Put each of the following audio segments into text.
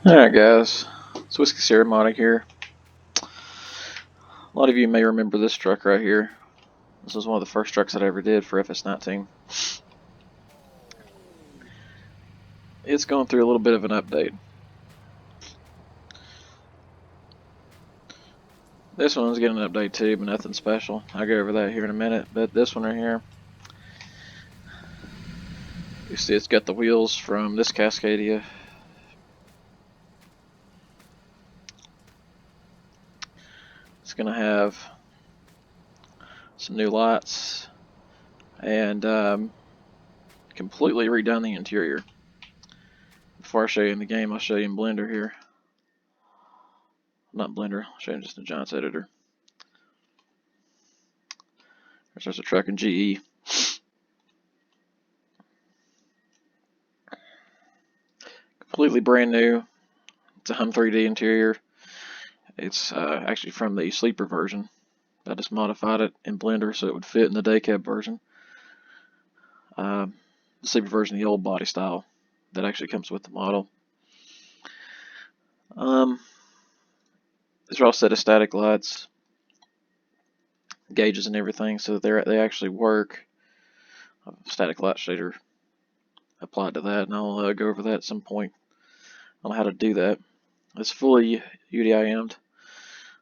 Alright guys, it's Whiskey Sierra Modding here. A lot of you may remember this truck right here. This was one of the first trucks that I ever did for FS19. It's going through a little bit of an update. This one's getting an update too, but nothing special. I'll go over that here in a minute. But this one right here, you see it's got the wheels from this Cascadia. It's going to have some new lights and completely redone the interior. Before I show you in the game, I'll show you in Blender here. Not Blender, I'll show you just in Giants Editor. There's a truck in GE. Completely brand new. It's a Hum 3D interior. It's actually from the sleeper version. I just modified it in Blender so it would fit in the day cab version. The sleeper version, the old body style that actually comes with the model. These are all set of static lights, gauges and everything, so they actually work. Static light shader applied to that, and I'll go over that at some point on how to do that. It's fully UDIM'd,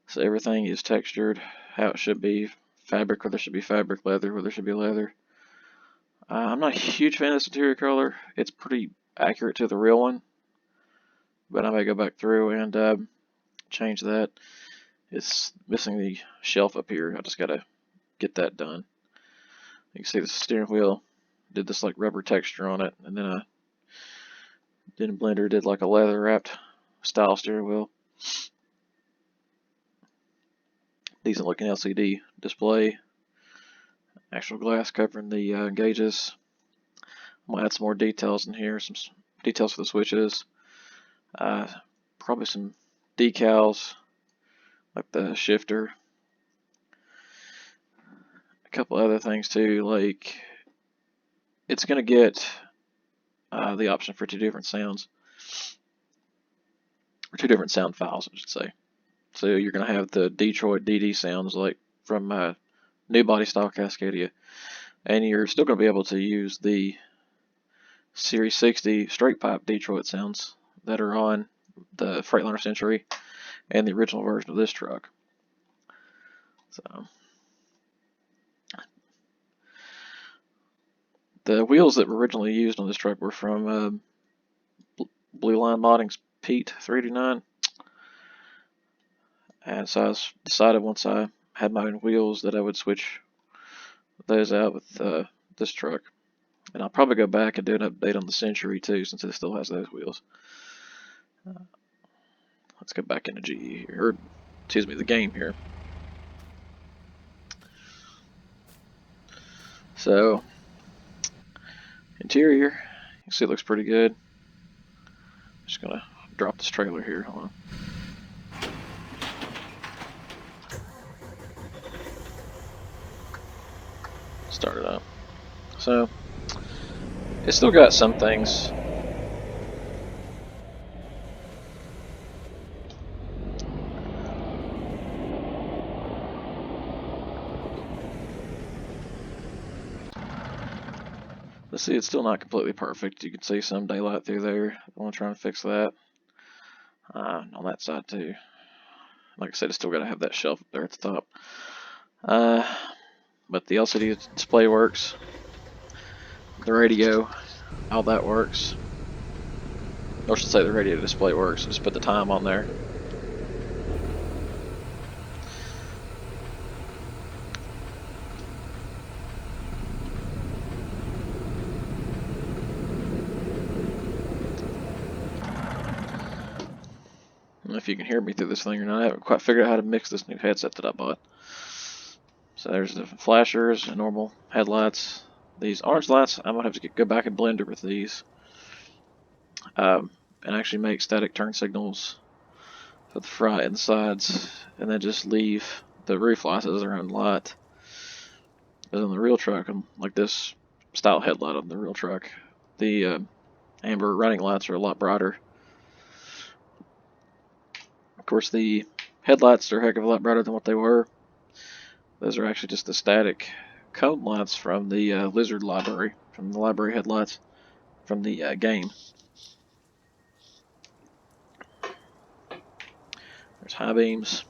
so everything is textured how it should be. Fabric, where there should be fabric, leather, where there should be leather. I'm not a huge fan of this interior color. It's pretty accurate to the real one, but I may go back through and change that. It's missing the shelf up here. I just gotta get that done. You can see the steering wheel did this like rubber texture on it, and then I did in Blender did like a leather wrapped style steering wheel. Decent looking LCD display. Actual glass covering the gauges. I'm gonna add some more details in here. Some details for the switches. Probably some decals like the shifter. A couple other things too, like it's gonna get the option for two different sounds, or two different sound files, I should say. So you're gonna have the Detroit DD sounds like from new body style Cascadia, and you're still gonna be able to use the Series 60 straight pipe Detroit sounds that are on the Freightliner Century and the original version of this truck. So the wheels that were originally used on this truck were from Blue Line Modding's Pete 389, and so I decided once I had my own wheels that I would switch those out with this truck. And I'll probably go back and do an update on the Century too, since it still has those wheels. Let's go back into GE here, or excuse me, the game here. So, interior, you can see it looks pretty good. Just gonna drop this trailer here. Hold on. Start it up. So, it's still got some things. Let's see, it's still not completely perfect. You can see some daylight through there. I want to try and fix that. On that side too. Like I said, it's still got to have that shelf up there at the top. But the LCD display works. The radio, all that works. Or I should say the radio display works. Just put the time on there. I don't know if you can hear me through this thing or not. I haven't quite figured out how to mix this new headset that I bought. So there's the flashers and normal headlights. These orange lights, I'm going to have to go back and Blender with these. And actually make static turn signals for the front and the sides, and then just leave the roof lights as their own light. But on the real truck, like this style headlight on the real truck, the amber running lights are a lot brighter. Of course, the headlights are a heck of a lot brighter than what they were. Those are actually just the static cone lights from the Lizard library, from the library headlights from the game. There's high beams.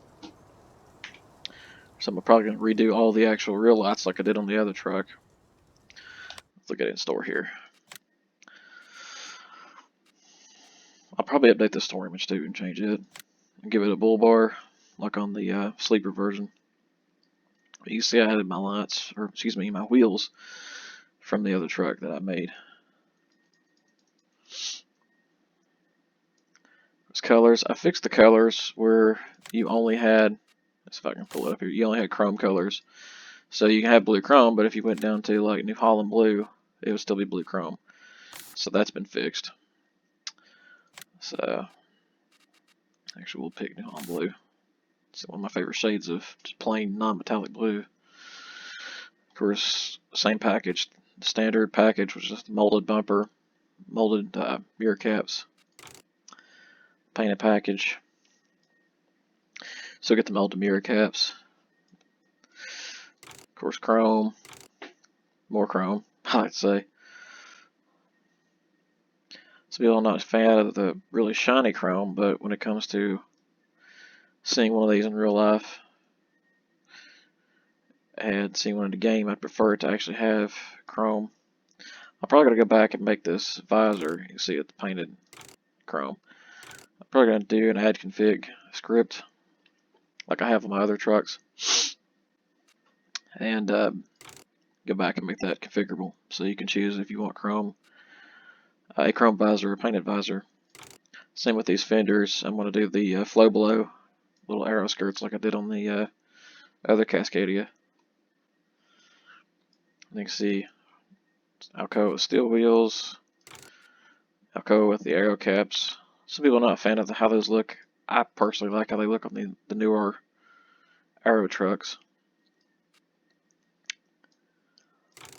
So I'm probably going to redo all the actual real lights like I did on the other truck. Let's look at it in store here. I'll probably update the store image too and change it. And give it a bull bar like on the sleeper version. You can see I added my lights, or excuse me, my wheels from the other truck that I made. Those colors, I fixed the colors where you only had, let's see if I can pull it up here, you only had chrome colors. So you can have blue chrome, but if you went down to like New Holland blue, it would still be blue chrome. So that's been fixed. So actually we'll pick New Holland blue. It's one of my favorite shades of just plain non-metallic blue. Of course, same package, the standard package was just molded bumper, molded mirror caps, painted package. So get the molded mirror caps. Of course, chrome, more chrome, I like to say. Some people are not a fan of the really shiny chrome, but when it comes to seeing one of these in real life and seeing one in the game, I prefer to actually have chrome. I'm probably going to go back and make this visor. You can see it's painted chrome. I'm probably going to do an add config script like I have on my other trucks and go back and make that configurable so you can choose if you want chrome, a chrome visor or a painted visor. Same with these fenders. I'm going to do the flow below little arrow skirts like I did on the other Cascadia. You can see Alcoa with steel wheels, Alcoa with the arrow caps. Some people are not a fan of how those look. I personally like how they look on the newer Arrow trucks.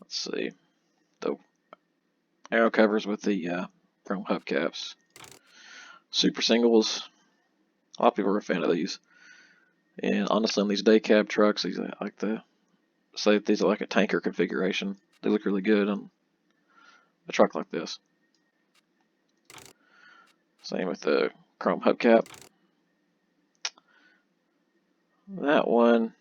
Let's see. The arrow covers with the chrome hubcaps. Super singles. A lot of people are a fan of these. And honestly, on these day cab trucks, these I like to say that these are like a tanker configuration. They look really good on a truck like this. Same with the chrome hubcap. That one,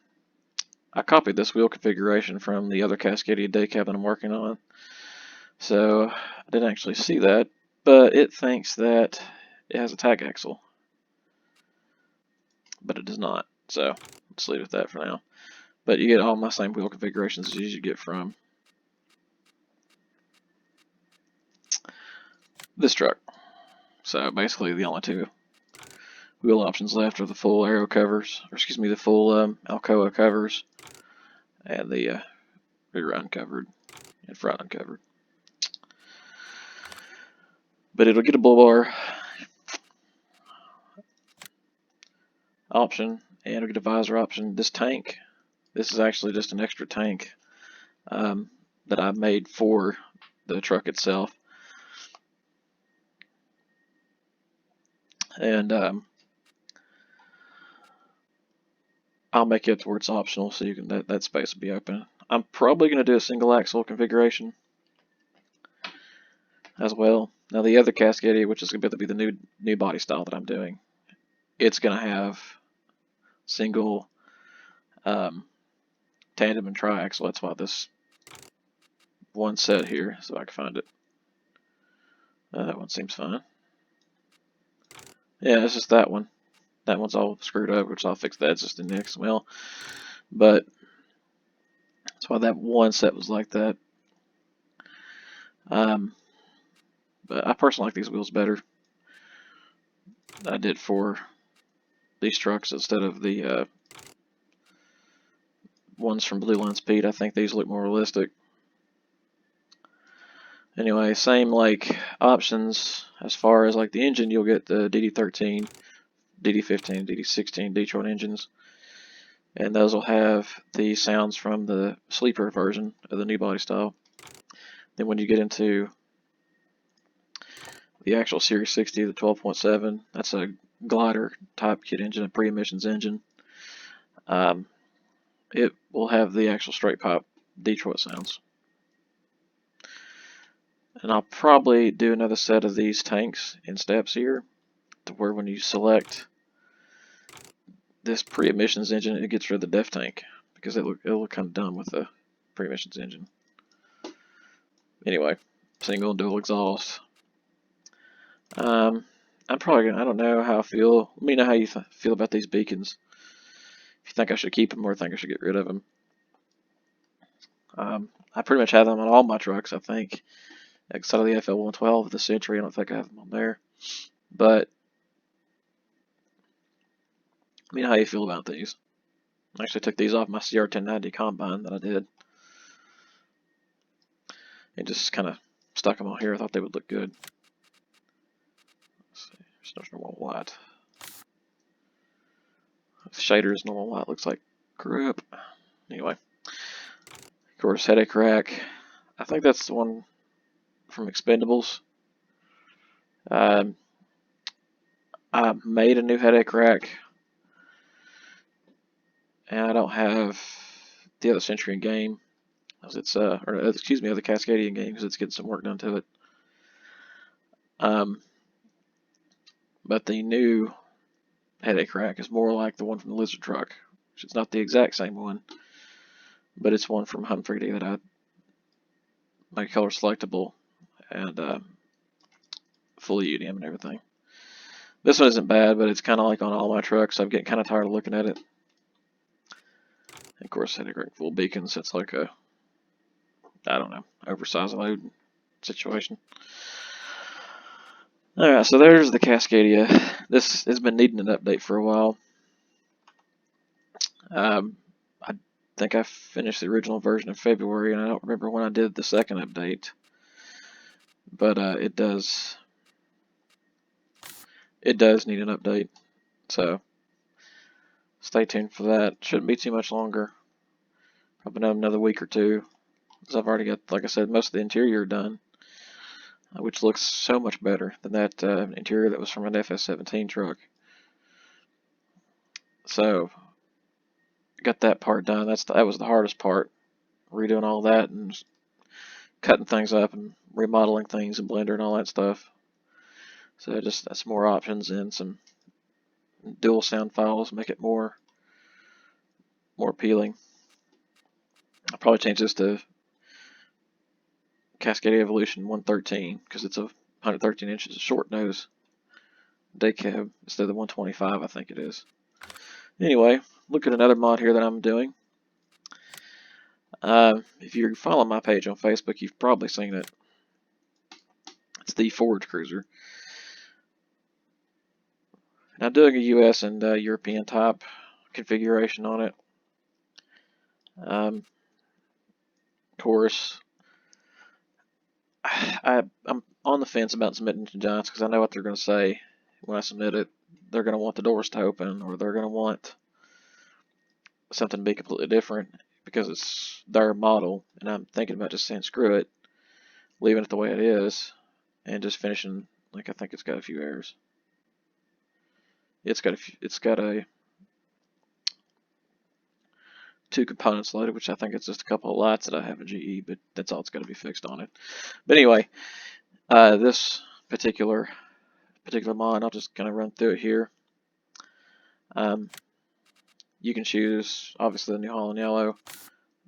I copied this wheel configuration from the other Cascadia day cab that I'm working on. So I didn't actually see that, but it thinks that it has a tag axle. But it does not. So let's leave it at that for now. But you get all my same wheel configurations as you get from this truck. So basically the only two wheel options left are the full Arrow covers, or excuse me, the full Alcoa covers, and the rear uncovered and front uncovered. But it'll get a bull bar option, and it'll get a visor option. This tank, this is actually just an extra tank that I made for the truck itself. And I'll make it to where it's optional, so you can that space will be open. I'm probably going to do a single axle configuration as well. Now the other Cascadia, which is going to be the new body style that I'm doing, it's going to have single tandem and triaxle. That's why this one set here, so I can find it. That one seems fine. Yeah, it's just that one. That one's all screwed up, which I'll fix that just in the XML. But that's why that one set was like that. But I personally like these wheels better than I did for these trucks instead of the ones from Blue Line Speed. I think these look more realistic. Anyway, same like options as far as like the engine. You'll get the DD13, DD15, DD16 Detroit engines, and those will have the sounds from the sleeper version of the new body style. Then when you get into the actual Series 60, the 12.7. That's a glider type kit engine, a pre-emissions engine. It will have the actual straight pipe Detroit sounds. And I'll probably do another set of these tanks in steps here, to where when you select this pre-emissions engine, it gets rid of the def tank, because it'll look kind of dumb with the pre-emissions engine. Anyway, single and dual exhaust. I'm probably gonna, I don't know how I feel. Let me know how you feel about these beacons. If you think I should keep them or think I should get rid of them. I pretty much have them on all my trucks, I think. Outside of the FL112, the Century, I don't think I have them on there. But, let me know how you feel about these. I actually took these off my CR1090 Combine that I did. And just kind of stuck them on here. I thought they would look good. Let's see. There's no normal white. Shaders normal white looks like grip. Anyway. Of course, headache rack. I think that's the one from Expendables. I made a new headache rack, and I don't have the other Century in game, because it's or excuse me, other Cascadian game, because it's getting some work done to it. But the new headache rack is more like the one from the Lizard truck, which is not the exact same one, but it's one from Humphrey that I make color selectable and fully UDM and everything. This one isn't bad, but it's kind of like on all my trucks, so I'm getting kind of tired of looking at it. And of course, headache rack full beacons, it's like a, I don't know, oversized load situation. Alright, so there's the Cascadia. This has been needing an update for a while. I think I finished the original version in February, and I don't remember when I did the second update. But it does need an update. So stay tuned for that. Shouldn't be too much longer. Probably another week or two. Because I've already got, like I said, most of the interior done, which looks so much better than that interior that was from an FS17 truck. So got that part done. That was the hardest part, redoing all that and cutting things up and remodeling things in Blender and all that stuff. So that's more options and some dual sound files, make it more appealing. I'll probably change this to Cascadia Evolution 113 because it's a 113 inches of short nose day cab instead of the 125, I think it is. Anyway, look at another mod here that I'm doing. If you're following my page on Facebook, you've probably seen it. It's the Forge Cruiser. And I'm doing a US and European type configuration on it. Of course, I'm on the fence about submitting to Giants because I know what they're going to say when I submit it. They're going to want the doors to open, or they're going to want something to be completely different because it's their model. And I'm thinking about just saying screw it, leaving it the way it is, and just finishing. Like, I think it's got a few errors. It's got a 2 components loaded, which I think it's just a couple of lights that I have in GE, but that's all that's got to be fixed on it. But anyway, this particular mod, I'll just kind of run through it here. You can choose, obviously, the New Holland Yellow,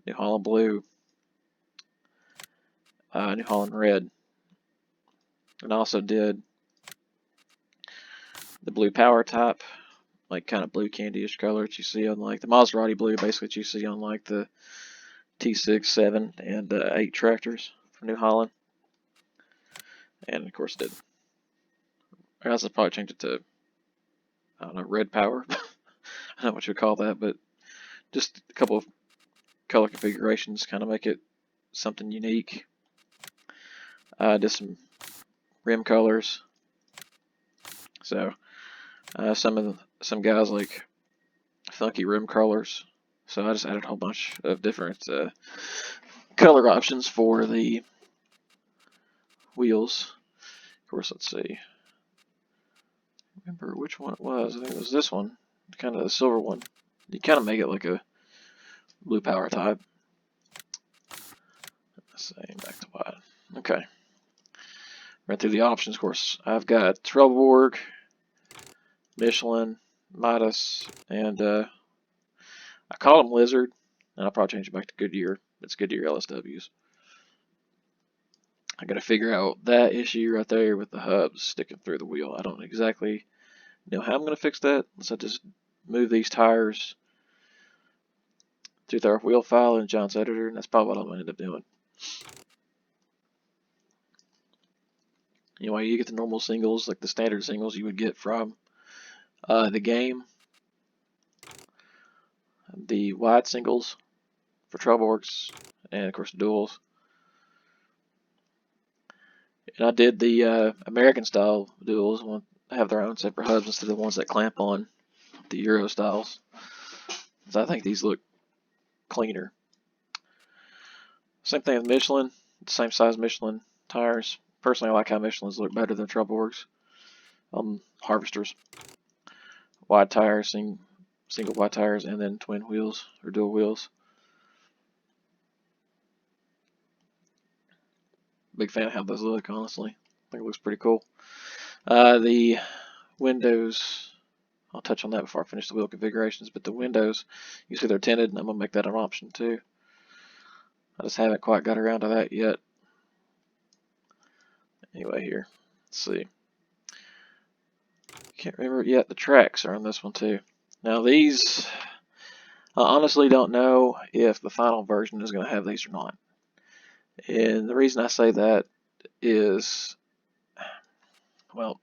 New Holland Blue, New Holland Red, and I also did the Blue Power type, like kind of blue candy-ish color that you see on like the Maserati blue, basically that you see on like the T6, 7, and 8 tractors for New Holland. And of course, I also probably change it to, I don't know, red power. I don't know what you would call that, but just a couple of color configurations, kind of make it something unique. Did some rim colors. So some guys like funky rim colors. So I just added a whole bunch of different color options for the wheels. Of course, let's see. Remember which one it was. I think it was this one, kind of the silver one. You kind of make it like a blue power type. Same, back to white. Okay. Right through the options, of course. I've got Trelleborg, Michelin, Midas, and I call them Lizard, and I'll probably change it back to Goodyear. It's Goodyear LSWs. I got to figure out that issue right there with the hubs sticking through the wheel. I don't exactly know how I'm going to fix that. So I just move these tires through their wheel file in John's editor, and that's probably what I'm going to end up doing. Anyway, you get the normal singles, like the standard singles you would get from the game. The wide singles for Trelleborgs, and of course duals. And I did the American style duals, have their own separate hubs instead of the ones that clamp on the Euro styles. So I think these look cleaner. Same thing with Michelin, same size Michelin tires. Personally, I like how Michelin's look better than Trelleborgs. Harvesters, wide tires, single wide tires, and then twin wheels or dual wheels. Big fan of how those look, honestly. I think it looks pretty cool. The windows, I'll touch on that before I finish the wheel configurations, but the windows, you see they're tinted, and I'm going to make that an option too. I just haven't quite got around to that yet. Anyway, here, let's see. Can't remember yet. The tracks are on this one too. Now these, I honestly don't know if the final version is going to have these or not. And the reason I say that is, well,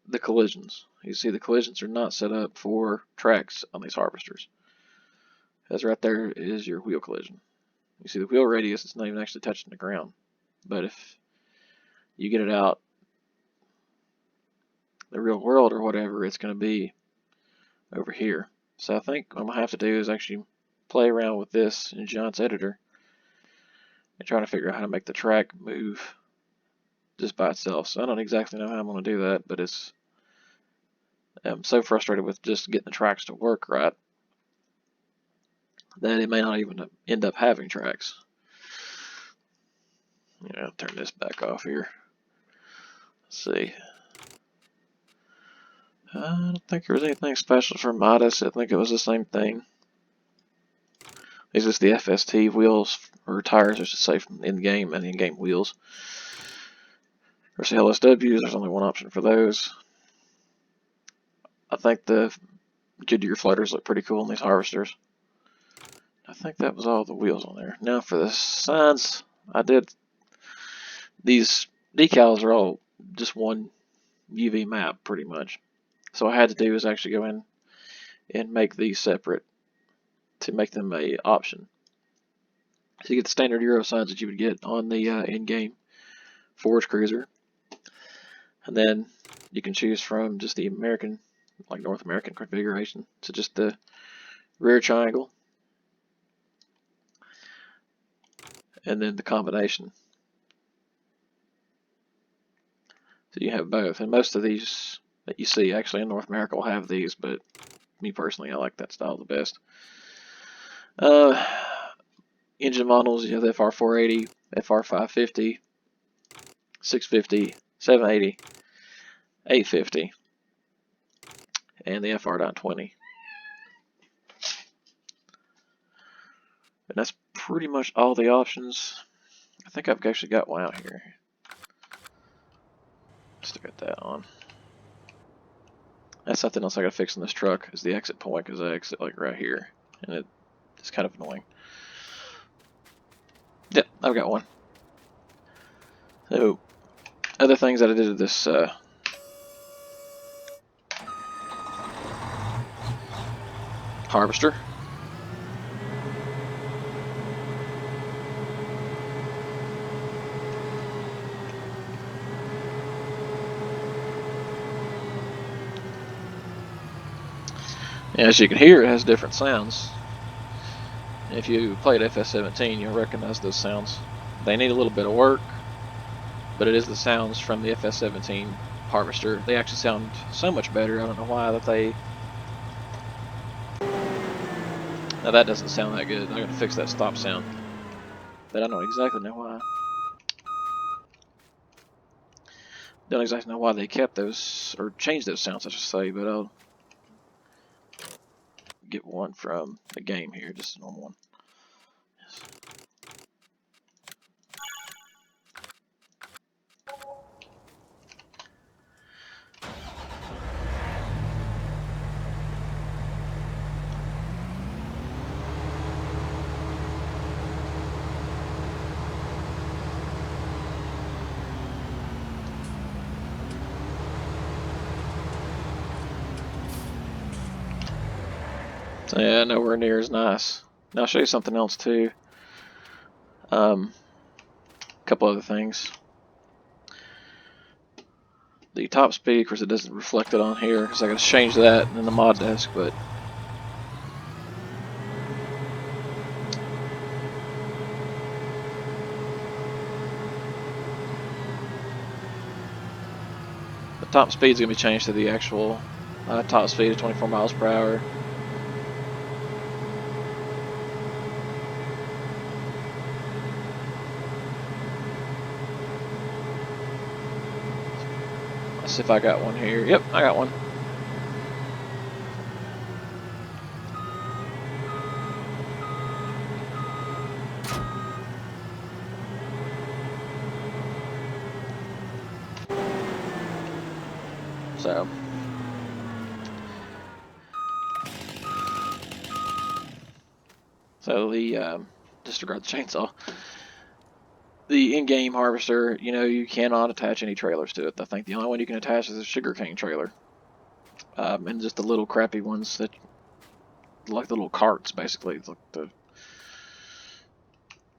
the collisions. You see the collisions are not set up for tracks on these harvesters. As right there is your wheel collision. You see the wheel radius, it's not even actually touching the ground. But if you get it out the real world or whatever, it's going to be over here. So I think what I'm going to have to do is actually play around with this in John's editor and try to figure out how to make the track move just by itself. So I don't exactly know how I'm going to do that, but I'm so frustrated with just getting the tracks to work right that it may not even end up having tracks. I'll turn this back off here. Let's see. I don't think there was anything special for Midas. I think it was the same thing. These are the FST wheels, or tires, I should say, from in-game and in-game wheels. There's the LSWs, there's only one option for those. I think the Goodyear floaters look pretty cool on these harvesters. I think that was all the wheels on there. Now for the signs, these decals are all just one UV map pretty much. So what I had to do is actually go in and make these separate to make them a option. So you get the standard Euro signs that you would get on the in-game Forge Cruiser. And then you can choose from just the American, like North American configuration. So just the rear triangle. And then the combination. So you have both. And most of these that you see actually in North America will have these, but me personally, I like that style the best. Engine models, you have the FR480, FR550, 650, 780, 850, and the FR920. And that's pretty much all the options. I think I've actually got one out here. Still got that on. That's something else I gotta fix in this truck, is the exit point, because I exit like right here, and it's kind of annoying. Yep, I've got one. So, other things that I did to this harvester. As you can hear, it has different sounds. If you played FS17, you'll recognize those sounds. They need a little bit of work, but it is the sounds from the FS17 harvester. They actually sound so much better. I don't know why that they... Now that doesn't sound that good. I gotta fix that stop sound. But I don't exactly know why. Don't exactly know why they kept those, or changed those sounds, I should say, but I'll get one from the game here, just a normal one. Yes. So yeah, nowhere near as nice. Now I'll show you something else too. A couple other things. The top speed, of course, it doesn't reflect it on here, because I got to change that in the mod desk. But the top speed is going to be changed to the actual top speed of 24 miles per hour. Let's see if I got one here. Yep, I got one. So the disregard the chainsaw. The in-game harvester, you know, you cannot attach any trailers to it. I think the only one you can attach is a sugarcane trailer, and just the little crappy ones that, like the little carts, basically, it's like the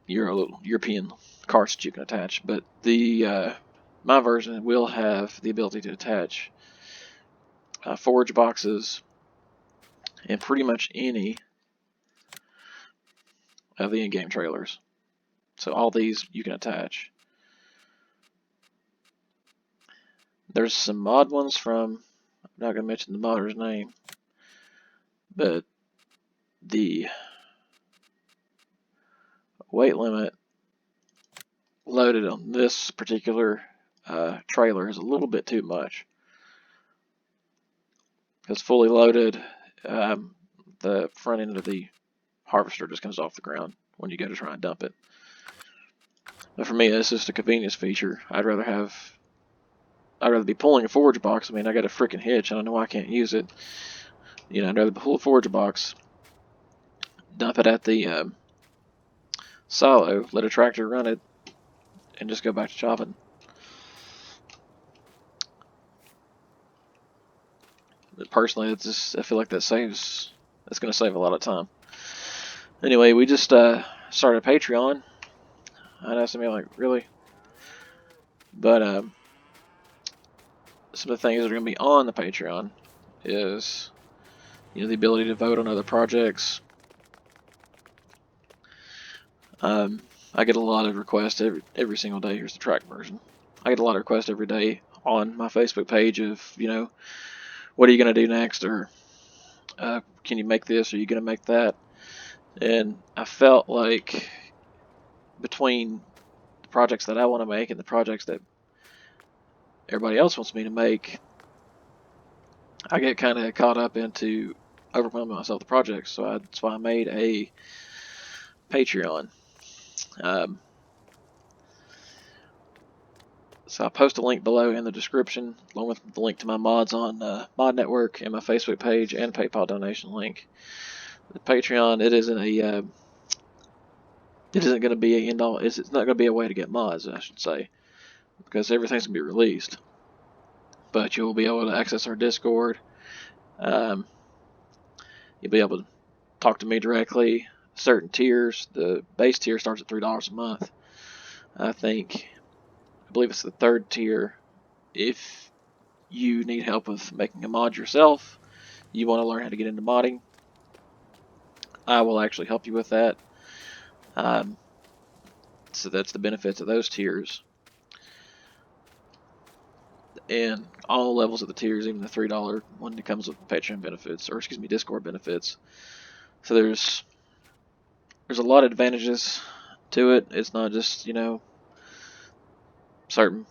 little European carts that you can attach. But the my version will have the ability to attach forage boxes and pretty much any of the in-game trailers. So all these you can attach. There's some mod ones from, I'm not going to mention the modder's name, but the weight limit loaded on this particular trailer is a little bit too much. Because fully loaded, the front end of the harvester just comes off the ground when you go to try and dump it. But for me, this is just a convenience feature. I'd rather be pulling a forage box. I mean, I got a freaking hitch. I don't know why I can't use it. You know, I'd rather pull a forage box, dump it at the silo, let a tractor run it, and just go back to chopping. But personally, it's just, I feel like that's going to save a lot of time. Anyway, we just started a Patreon. I know some of you are like, really? But some of the things that are going to be on the Patreon is, you know, the ability to vote on other projects. I get a lot of requests every single day. Here's the track version. I get a lot of requests every day on my Facebook page of, you know, what are you going to do next, or can you make this, or are you going to make that? And I felt like between the projects that I want to make and the projects that everybody else wants me to make, I get kind of caught up into overwhelming myself with the projects. So that's why I made a Patreon. So I post a link below in the description, along with the link to my mods on Mod Network and my Facebook page and PayPal donation link. The Patreon, it isn't going to be a end all. It's not going to be a way to get mods, I should say, because everything's going to be released. But you'll be able to access our Discord. You'll be able to talk to me directly. Certain tiers, the base tier starts at $3 a month. I believe it's the third tier. If you need help with making a mod yourself, you want to learn how to get into modding, I will actually help you with that. So that's the benefits of those tiers. and all levels of the tiers, even the $3 one that comes with Patreon benefits, or excuse me, Discord benefits. So there's a lot of advantages to it. It's not just, you know, certain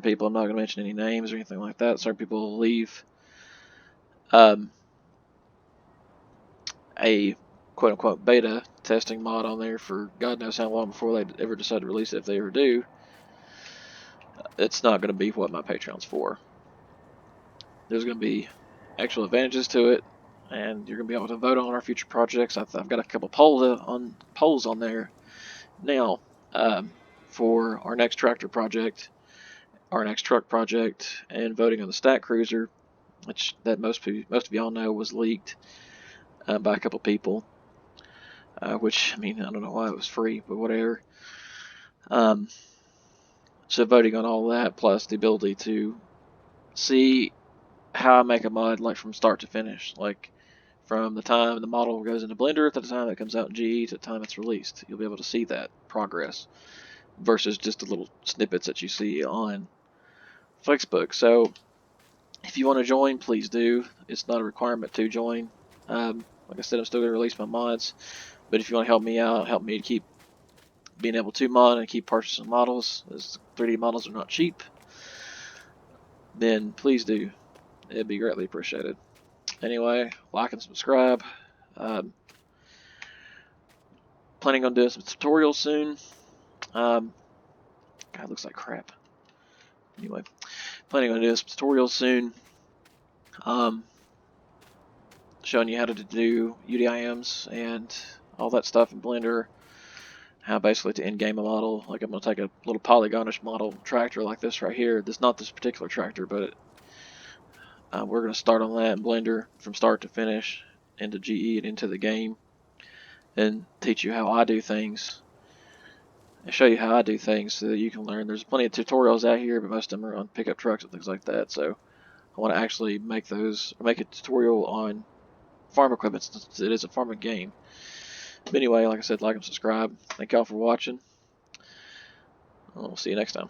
people. I'm not going to mention any names or anything like that. Certain people will leave a quote unquote beta testing mod on there for God knows how long before they ever decide to release it, if they ever do. It's not going to be what my Patreon's for. There's going to be actual advantages to it, and you're going to be able to vote on our future projects. I've got a couple polls on there now for our next tractor project, our next truck project, and voting on the Stack Cruiser, which that most of y'all know was leaked by a couple people. Which, I mean, I don't know why it was free, but whatever. So voting on all that, plus the ability to see how I make a mod, like from start to finish, like from the time the model goes into Blender to the time it comes out in GE to the time it's released. You'll be able to see that progress versus just the little snippets that you see on Facebook. So if you want to join, please do. It's not a requirement to join. Like I said, I'm still going to release my mods, but if you want to help me out, help me to keep being able to mod and keep purchasing models, as 3D models are not cheap, then please do. It'd be greatly appreciated. Anyway, like and subscribe. Planning on doing some tutorials soon. God, it looks like crap. Anyway, planning on doing some tutorials soon. Showing you how to do UDIMs and all that stuff in Blender. How basically to in-game a model. Like I'm going to take a little polygonish model tractor like this right here. This not this particular tractor, but we're going to start on that in Blender from start to finish into GE and into the game, and teach you how I do things and show you how I do things so that you can learn. There's plenty of tutorials out here, but most of them are on pickup trucks and things like that. So I want to actually make a tutorial on farm equipment since it is a farming game. But anyway, like I said, like and subscribe. Thank y'all for watching. We'll see you next time.